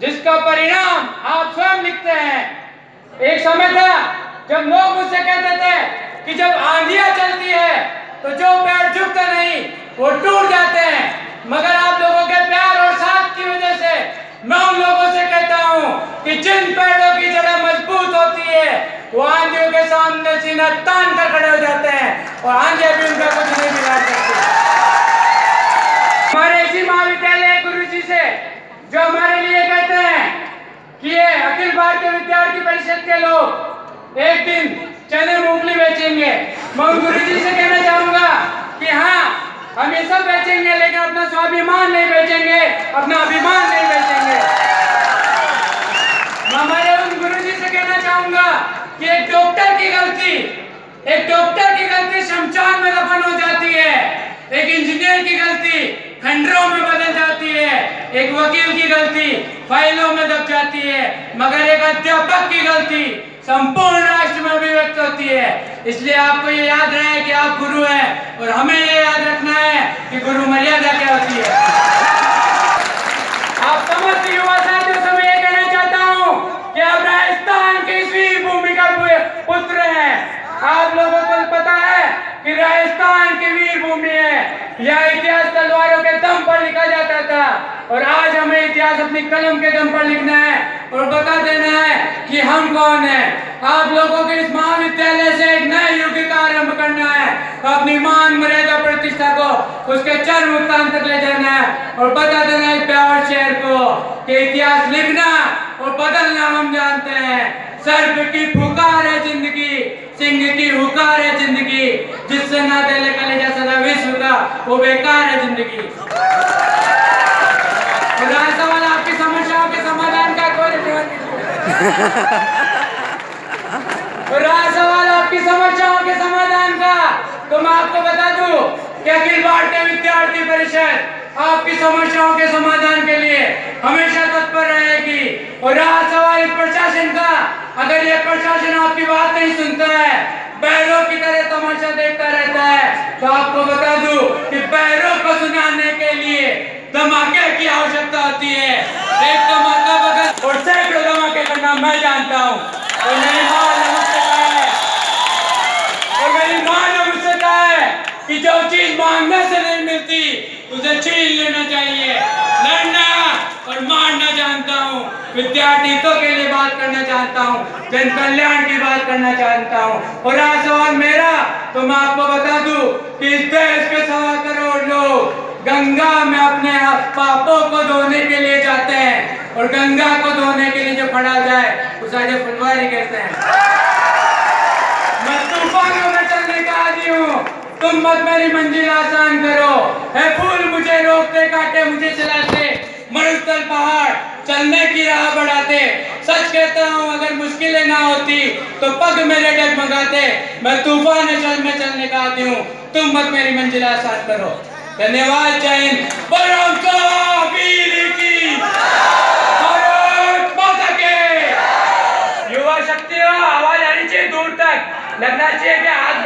जिसका परिणाम आप स्वयं लिखते हैं। एक समय था जब लोग मुझसे कहते थे कि जब आंधियां चलती है तो जो पेड़ झुकते नहीं वो टूट जाते हैं, मगर आप लोगों के प्यार और साथ की वजह से मैं उन लोगों से कहता हूं कि जिन पेड़ों की जड़ें मजबूत होती है वो आंधियों के सामने सीना तान कर खड़े हो जाते हैं और आंधियां भी उनका कुछ नहीं बिगाड़ सकती। हमारे इसी महाविद्यालय गुरुजी से जो हमारे लिए कहते हैं कि ये अखिल भारतीय विद्यार्थी परिषद के लोग एक दिन चने मूंगफली बेचेंगे, मैं उन गुरुजी से कहना चाहूंगा कि हाँ, हम ये सब बेचेंगे लेकिन अपना स्वाभिमान नहीं बेचेंगे, अपना अभिमान नहीं बेचेंगे। मैं हमारे उन गुरुजी से कहना चाहूंगा कि एक डॉक्टर की गलती शमशान में दफन हो जाती है, एक इंजीनियर की गलती खंडरों में बदल जाती है, एक वकील की गलती फाइलों में दब जाती है, मगर एक अध्यापक की गलती संपूर्ण राष्ट्र में अभिव्यक्त होती है। इसलिए आपको ये याद रहे कि आप गुरु हैं और हमें ये याद रखना है कि गुरु मर्यादा क्या होती है। आप समस्त युवा साथियों से मैं ये कहना चाहता हूँ कि आप राजस्थान की इस वीर भूमि का पुत्र हैं। आप लोगों को पता है कि राजस्थान की वीर भूमि है, यह इतिहास तलवारों के दम पर लिखा जाता था और आज हमें इतिहास अपनी कलम के दम पर लिखना है और बता देना है कि हम कौन हैं। आप लोगों के इस महाविद्यालय से एक नए युग का आरंभ करना है, अपनी मान मर्यादा प्रतिष्ठा को उसके चरम उत्थान तक ले जाना है और बता देना है प्यार शहर को कि इतिहास लिखना और बदलना हम जानते हैं। सर्प की पुकार है जिंदगी, सिंह की हुकार है जिंदगी, जिससे ना दिले कलेजा सदा विश्व का वो बेकार है जिंदगी। सवाल आपकी समस्याओं के समाधान का सवाल आपकी समस्याओं के समाधान का तो मैं आपको बता दूं कि अखिल भारतीय विद्यार्थी परिषद आपकी समस्याओं के समाधान के लिए हमेशा तत्पर रहेगी। और रहा सवाल इस प्रशासन का, अगर ये प्रशासन आपकी बात नहीं सुनता है, पैरों की तरह तमाशा देखता रहता है, तो आपको बता दूं कि पैरों को सुनाने के लिए धमाके की आवश्यकता होती है। एक धमाका बगल और सैकड़ों धमाके करना मैं जानता हूँ और मेरी माँ ने मुझसे कहा है कि जो चीज मांगने से नहीं मिलती उसे छीन लेना चाहिए। लड़ना और मारना जानता हूँ, विद्यार्थी हितों के लिए बात करना चाहता हूँ, जन कल्याण की बात करना चाहता हूँ। और आज सवाल मेरा तो मैं आपको बता दूं कि इस देश के 1.25 करोड़ लोग गंगा में अपने पापों को धोने के लिए जाते हैं और गंगा को धोने के लिए जो खड़ा जाए उसे आज फुलवारी कहते हैं। मैं तूफानों में चलने का आदी हूँ, तुम मत मेरी मंजिल आसान करो। है फूल मुझे रोकते, कांटे मुझे चलाते, मरुस्थल पहाड़ चलने की राह बढ़ाते। सच कहता हूँ अगर मुश्किलें ना होती तो पग मेरे डगमगाते। मैं तूफान में चलने का आदी हूँ, तुम मत मेरी मंजिल आसान करो। धन्यवाद, जय हिंद, वीर की भारत माता के। युवा शक्ति आवाज आनी चाहिए दूर तक, लगना चाहिए कि हाथ